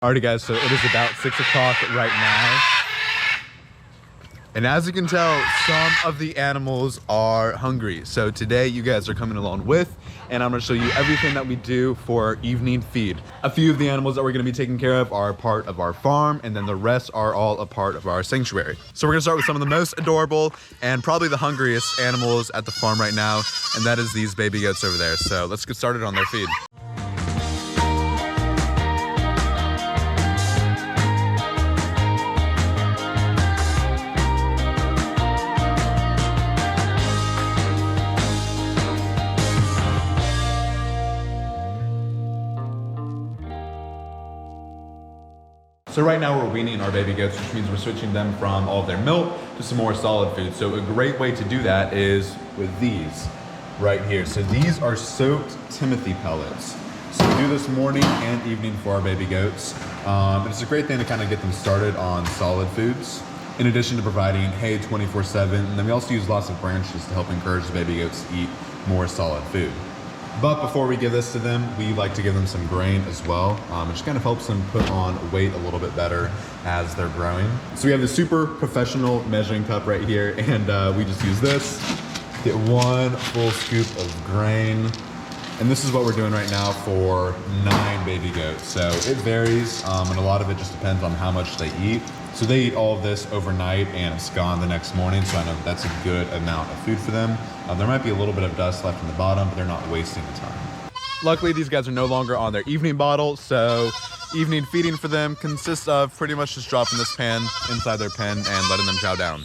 Alrighty guys, so it is about 6 o'clock right now. And as you can tell, some of the animals are hungry. So today you guys are coming along with, and I'm gonna show you everything that we do for our evening feed. A few of the animals that we're gonna be taking care of are part of our farm, and then the rest are all a part of our sanctuary. So we're gonna start with some of the most adorable and probably the hungriest animals at the farm right now, and that is these baby goats over there. So let's get started on their feed. So right now we're weaning our baby goats, which means we're switching them from all of their milk to some more solid food. So a great way to do that is with these right here. So these are soaked Timothy pellets. So we do this morning and evening for our baby goats. It's a great thing to kind of get them started on solid foods, in addition to providing hay 24/7. And then we also use lots of branches to help encourage the baby goats to eat more solid food. But before we give this to them, we like to give them some grain as well. It just kind of helps them put on weight a little bit better as they're growing. So we have the super professional measuring cup right here, and we just use this, get one full scoop of grain. And this is what we're doing right now for 9 baby goats. So it varies, and a lot of it just depends on how much they eat. So they eat all of this overnight and it's gone the next morning. So I know that's a good amount of food for them. There might be a little bit of dust left in the bottom, but they're not wasting the time. Luckily, these guys are no longer on their evening bottle. So evening feeding for them consists of pretty much just dropping this pan inside their pen and letting them chow down.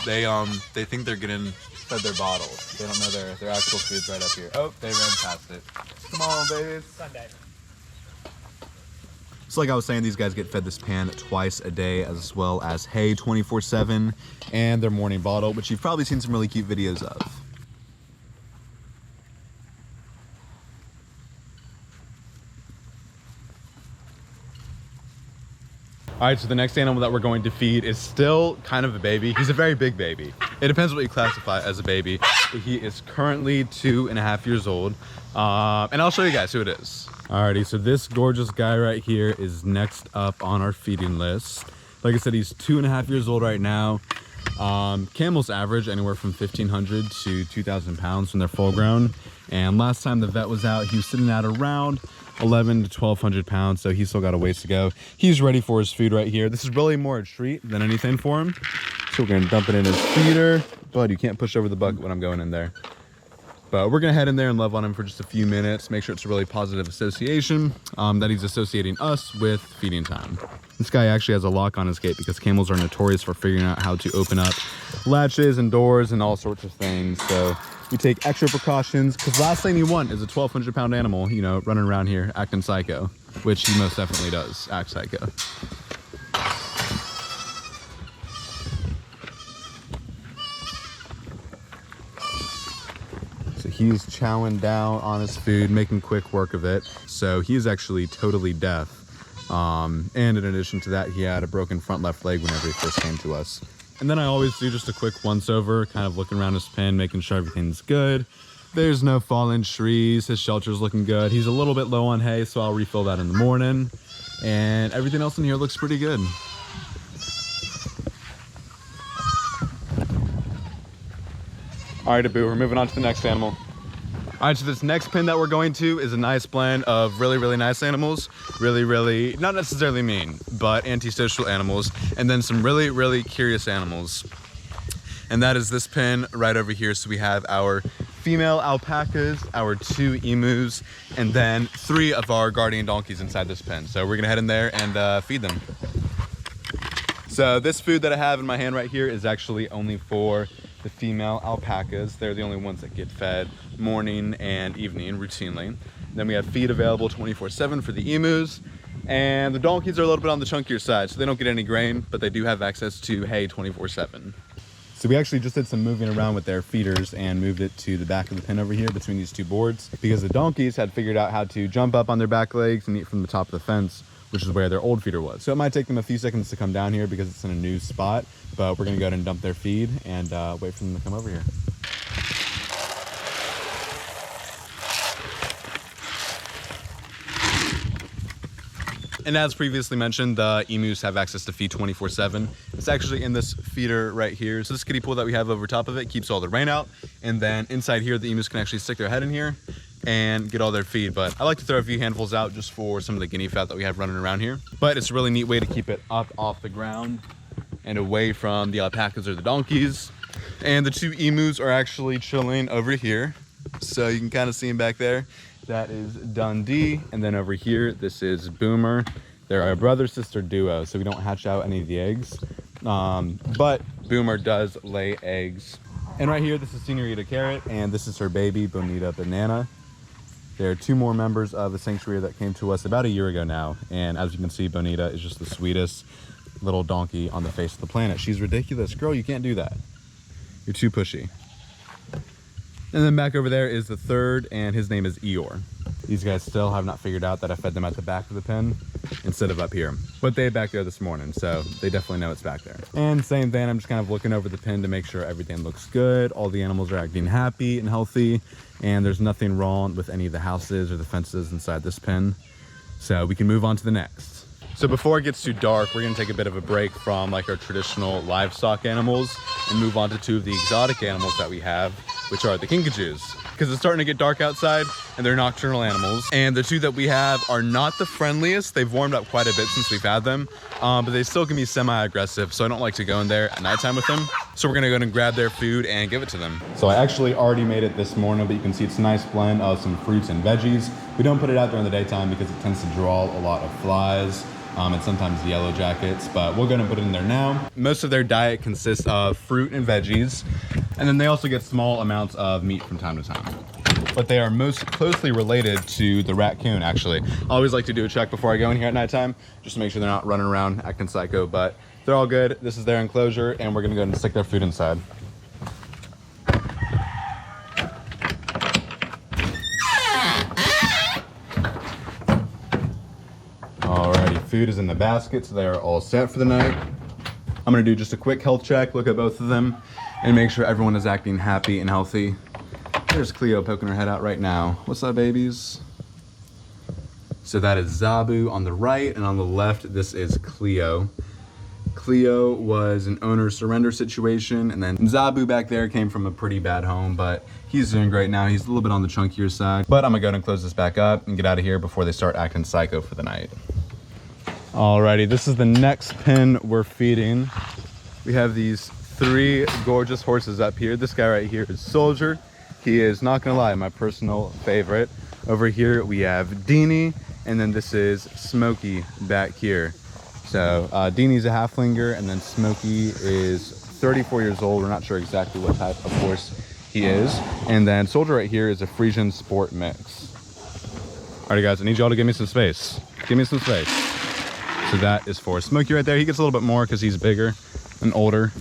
They think they're getting fed their bottles. They don't know their actual food's right up here. Oh, they ran past it. Come on, babies. Sunday. So like I was saying, these guys get fed this pan twice a day, as well as hay 24/7 and their morning bottle, which you've probably seen some really cute videos of. All right, so the next animal that we're going to feed is still kind of a baby. He's a very big baby. It depends what you classify as a baby, but he is currently 2.5 years old. And I'll show you guys who it is. Alrighty, so this gorgeous guy right here is next up on our feeding list. Like I said, he's 2.5 years old right now. Camels average anywhere from 1,500 to 2,000 pounds when they're full grown. And last time the vet was out, he was sitting at around 1,100 to 1,200 pounds, so he's still got a ways to go. He's ready for his food right here. This is really more a treat than anything for him. So we're gonna dump it in his feeder. Bud, you can't push over the bucket when I'm going in there. But we're gonna head in there and love on him for just a few minutes, make sure it's a really positive association, that he's associating us with feeding time. This guy actually has a lock on his gate because camels are notorious for figuring out how to open up latches and doors and all sorts of things. So we take extra precautions, because last thing you want is a 1,200 pound animal, you know, running around here acting psycho, which he most definitely does act psycho. So he's chowing down on his food, making quick work of it. So he's actually totally deaf. And in addition to that, he had a broken front left leg whenever he first came to us. And then I always do just a quick once over, kind of looking around his pen, making sure everything's good. There's no fallen trees. His shelter's looking good. He's a little bit low on hay, so I'll refill that in the morning. And everything else in here looks pretty good. All right, Abu, we're moving on to the next animal. All right, so this next pen that we're going to is a nice blend of really, really nice animals, really, not necessarily mean, but antisocial animals, and then some really, really curious animals. And that is this pen right over here. So we have our female alpacas, our 2 emus, and then 3 of our guardian donkeys inside this pen. So we're gonna head in there and feed them. So this food that I have in my hand right here is actually only for the female alpacas. They're the only ones that get fed morning and evening routinely. Then we have feed available 24/7 for the emus, and the donkeys are a little bit on the chunkier side, so they don't get any grain, but they do have access to hay 24/7. So we actually just did some moving around with their feeders and moved it to the back of the pen over here between these 2 boards, because the donkeys had figured out how to jump up on their back legs and eat from the top of the fence, which is where their old feeder was. So it might take them a few seconds to come down here because it's in a new spot, but we're gonna go ahead and dump their feed and wait for them to come over here. And as previously mentioned, the emus have access to feed 24/7. It's actually in this feeder right here. So this kiddie pool that we have over top of it keeps all the rain out. And then inside here, the emus can actually stick their head in here and get all their feed. But I like to throw a few handfuls out just for some of the guinea fat that we have running around here. But it's a really neat way to keep it up off the ground and away from the alpacas or the donkeys. And the two emus are actually chilling over here. So you can kind of see them back there. That is Dundee, and then over here, this is Boomer. They're a brother-sister duo, so we don't hatch out any of the eggs. But Boomer does lay eggs. And right here, this is Senorita Carrot, and this is her baby, Bonita Banana. There are two more members of the sanctuary that came to us about a year ago now, and as you can see, Bonita is just the sweetest little donkey on the face of the planet. She's ridiculous. Girl, you can't do that. You're too pushy. And then back over there is the third, and his name is Eeyore. These guys still have not figured out that I fed them at the back of the pen instead of up here. But they back there this morning, so they definitely know it's back there. And same thing, I'm just kind of looking over the pen to make sure everything looks good. All the animals are acting happy and healthy, and there's nothing wrong with any of the houses or the fences inside this pen. So we can move on to the next. So before it gets too dark, we're gonna take a bit of a break from like our traditional livestock animals and move on to two of the exotic animals that we have, which are the kinkajous. Because it's starting to get dark outside and they're nocturnal animals. And the two that we have are not the friendliest. They've warmed up quite a bit since we've had them, but they still can be semi-aggressive. So I don't like to go in there at nighttime with them. So we're gonna go ahead and grab their food and give it to them. So I actually already made it this morning, but you can see it's a nice blend of some fruits and veggies. We don't put it out during the daytime because it tends to draw a lot of flies. And sometimes yellow jackets, but we're gonna put it in there now. Most of their diet consists of fruit and veggies, and then they also get small amounts of meat from time to time. But they are most closely related to the raccoon, actually. I always like to do a check before I go in here at nighttime, just to make sure they're not running around acting psycho, but they're all good. This is their enclosure, and we're gonna go ahead and stick their food inside. Food is in the basket, so they are all set for the night. I'm gonna do just a quick health check, look at both of them, and make sure everyone is acting happy and healthy. There's Cleo poking her head out right now. What's up, babies? So that is Zabu on the right, and on the left, this is Cleo. Cleo was an owner surrender situation, and then Zabu back there came from a pretty bad home, but he's doing great now. He's a little bit on the chunkier side. But I'm gonna go ahead and close this back up and get out of here before they start acting psycho for the night. Alrighty, this is the next pen we're feeding. We have these three gorgeous horses up here. This guy right here is Soldier. He is, not gonna lie, my personal favorite. Over here we have Deanie, and then this is Smokey back here. So Deanie's a halflinger, and then Smokey is 34 years old. We're not sure exactly what type of horse he is. And then Soldier right here is a Frisian sport mix. Alrighty guys, I need y'all to give me some space. Give me some space. So that is for Smokey right there. He gets a little bit more because he's bigger and older.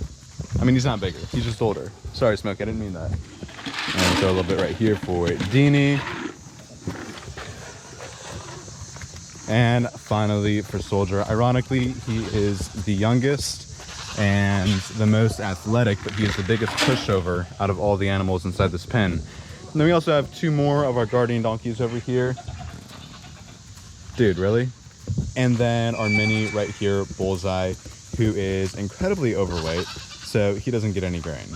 I mean, he's not bigger, he's just older. Sorry, Smokey, I didn't mean that. And throw a little bit right here for Deanie. And finally for Soldier. Ironically, he is the youngest and the most athletic, but he is the biggest pushover out of all the animals inside this pen. And then we also have two more of our guardian donkeys over here. Dude, really? And then our mini right here, Bullseye, who is incredibly overweight, so he doesn't get any grain.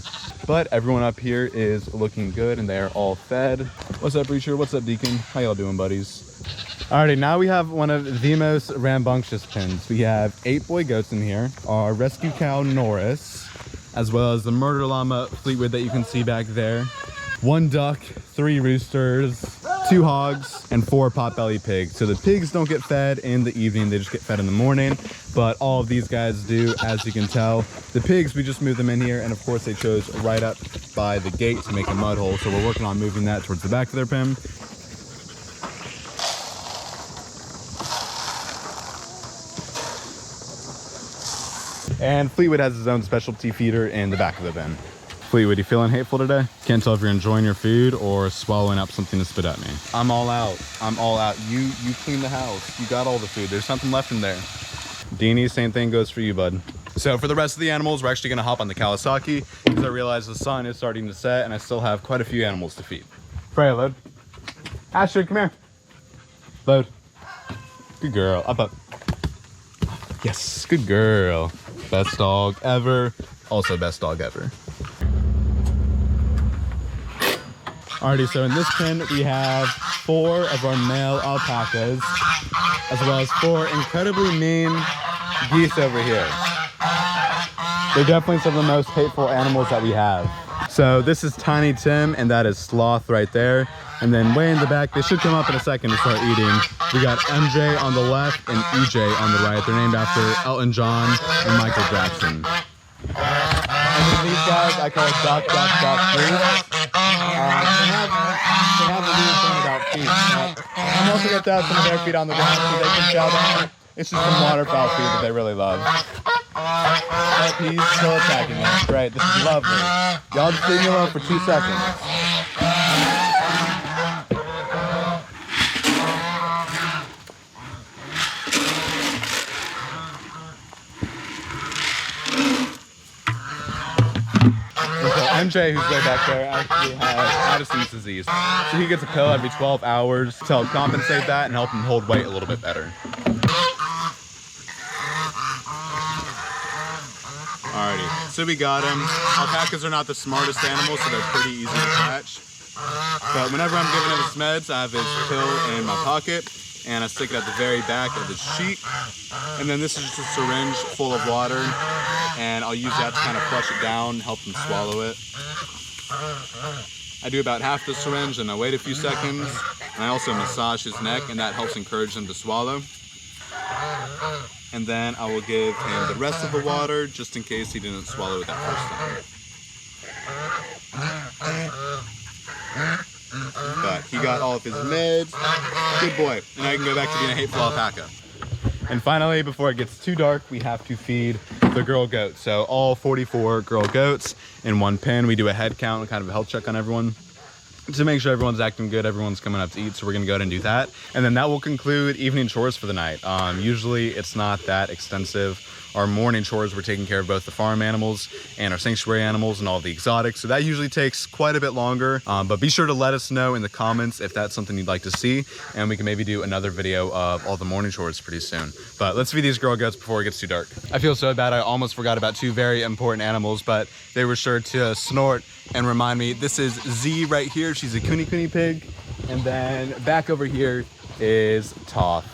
But everyone up here is looking good and they are all fed. What's up, Reacher? What's up, Deacon? How y'all doing, buddies? Alrighty, now we have one of the most rambunctious pens. We have 8 boy goats in here, our rescue cow, Norris, as well as the murder llama, Fleetwood, that you can see back there. 1 duck, 3 roosters, 2 hogs, and 4 potbelly pigs. So the pigs don't get fed in the evening, they just get fed in the morning, but all of these guys do, as you can tell. The pigs, we just moved them in here, and of course they chose right up by the gate to make a mud hole, so we're working on moving that towards the back of their pen. And Fleetwood has his own specialty feeder in the back of the pen. Fleetwood, you feeling hateful today? Can't tell if you're enjoying your food or swallowing up something to spit at me. I'm all out. I'm all out. You clean the house. You got all the food. There's something left in there. Deanie, same thing goes for you, bud. So for the rest of the animals, we're actually gonna hop on the Kawasaki because I realize the sun is starting to set and I still have quite a few animals to feed. Freya, load. Astrid, come here. Load. Good girl. Up, up. Yes, good girl. Best dog ever. Also best dog ever. Alrighty, so in this pen we have 4 of our male alpacas, as well as 4 incredibly mean geese over here. They're definitely some of the most hateful animals that we have. So this is Tiny Tim, and that is Sloth right there. And then way in the back, they should come up in a second to start eating. We got MJ on the left and EJ on the right. They're named after Elton John and Michael Jackson. And then these guys, I call it Doc Fruit. They have a weird thing about feet. I'm also going to have some of their feet on the ground so they can chow down. It's just some waterfowl feet that they really love. He's still attacking me. Great, this is lovely. Y'all just leave me alone for 2 seconds. MJ, who's way back there, actually has Addison's disease. So he gets a pill every 12 hours to help compensate that and help him hold weight a little bit better. Alrighty, so we got him. Alpacas are not the smartest animals, so they're pretty easy to catch. But whenever I'm giving him his meds, I have his pill in my pocket, and I stick it at the very back of his cheek. And then this is just a syringe full of water, and I'll use that to kind of flush it down, help him swallow it. I do about half the syringe, and I wait a few seconds, and I also massage his neck, and that helps encourage him to swallow. And then I will give him the rest of the water, just in case he didn't swallow it that first time. But he got all of his meds. Good boy. And I can go back to being a hateful alpaca. And finally, before it gets too dark, we have to feed the girl goats. So all 44 girl goats in one pen. We do a head count, kind of a health check on everyone to make sure everyone's acting good, everyone's coming up to eat. So we're gonna go ahead and do that. And then that will conclude evening chores for the night. Usually it's not that extensive. Our morning chores, we're taking care of both the farm animals and our sanctuary animals and all the exotics. So that usually takes quite a bit longer, but be sure to let us know in the comments if that's something you'd like to see, and we can maybe do another video of all the morning chores pretty soon. But let's feed these girl goats before it gets too dark. I feel so bad, I almost forgot about 2 very important animals, but they were sure to snort and remind me. This is Z right here, she's a kuni pig, and then back over here is Toth.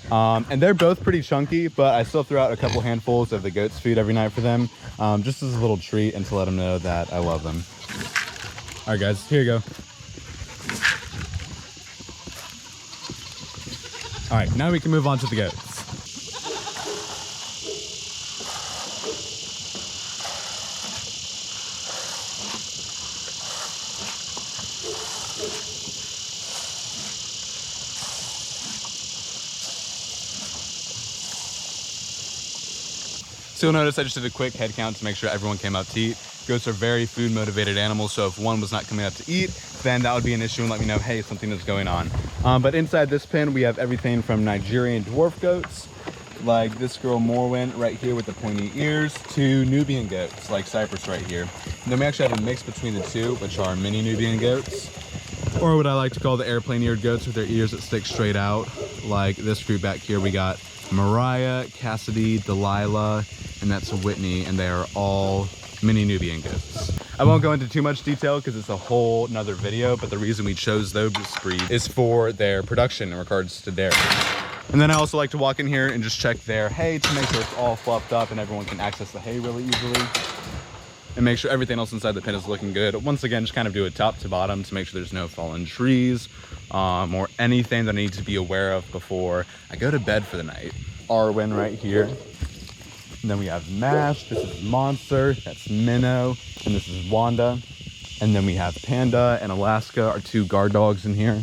And they're both pretty chunky, but I still throw out a couple handfuls of the goat's food every night for them, just as a little treat and to let them know that I love them. All right, guys, here you go. All right, now we can move on to the goats. So you'll notice I just did a quick head count to make sure everyone came out to eat. Goats are very food motivated animals, so if one was not coming out to eat, then that would be an issue and let me know, hey, something is going on. But inside this pen, we have everything from Nigerian dwarf goats, like this girl Morwen right here with the pointy ears, to Nubian goats, like Cypress right here. And then we actually have a mix between the two, which are mini Nubian goats, or what I like to call the airplane eared goats with their ears that stick straight out. Like this group back here, we got Mariah, Cassidy, Delilah, and that's Whitney, and they are all mini Nubian goats. I won't go into too much detail because it's a whole nother video, but the reason we chose those breed is for their production in regards to dairy. And then I also like to walk in here and just check their hay to make sure it's all fluffed up and everyone can access the hay really easily. And make sure everything else inside the pen is looking good. Once again, just kind of do it top to bottom to make sure there's no fallen trees or anything that I need to be aware of before I go to bed for the night. Arwen right here. And then we have Mash, this is Monster, that's Minnow, and this is Wanda. And then we have Panda and Alaska, our 2 guard dogs in here.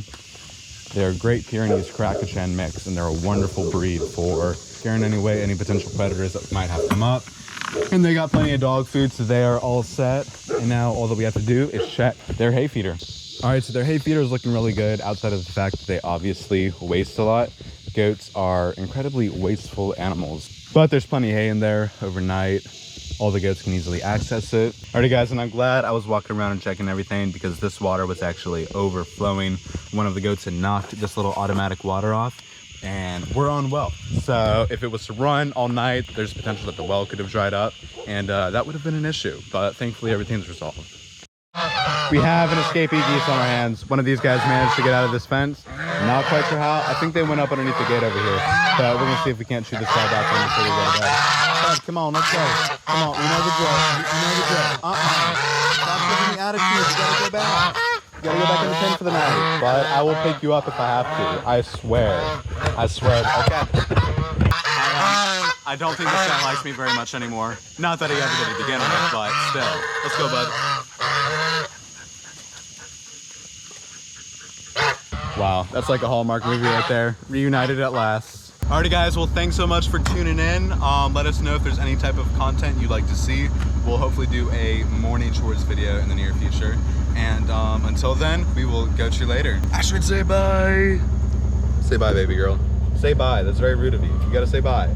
They're a Great Pyrenees Crackachan mix, and they're a wonderful breed for scaring away any potential predators that might have come up. And they got plenty of dog food, so they are all set. And now all that we have to do is check their hay feeder. All right, so their hay feeder is looking really good outside of the fact that they obviously waste a lot. Goats are incredibly wasteful animals, but there's plenty of hay in there overnight. All the goats can easily access it. Alrighty guys, and I'm glad I was walking around and checking everything because this water was actually overflowing. One of the goats had knocked this little automatic water off and we're on well. So if it was to run all night, there's potential that the well could have dried up and that would have been an issue, but thankfully everything's resolved. We have an escapee geese on our hands. One of these guys managed to get out of this fence. Not quite sure how. I think they went up underneath the gate over here. But we're gonna see if we can't shoot this guy back in before we go to bed. Dad, come on, let's go. Come on, we know the drill. We know the drill. Stop giving me attitude. You gotta go back. You gotta go back in the pen for the night. But I will pick you up if I have to. I swear. I swear. Okay. I don't think this guy likes me very much anymore. Not that he ever did to begin with, but still. Let's go, bud. Wow, that's like a Hallmark movie right there. Reunited at last. Alrighty guys, well thanks so much for tuning in. Let us know if there's any type of content you'd like to see. We'll hopefully do a morning chores video in the near future. And until then, we will catch you later. Astrid, say bye. Say bye, baby girl. Say bye, that's very rude of you. You gotta say bye.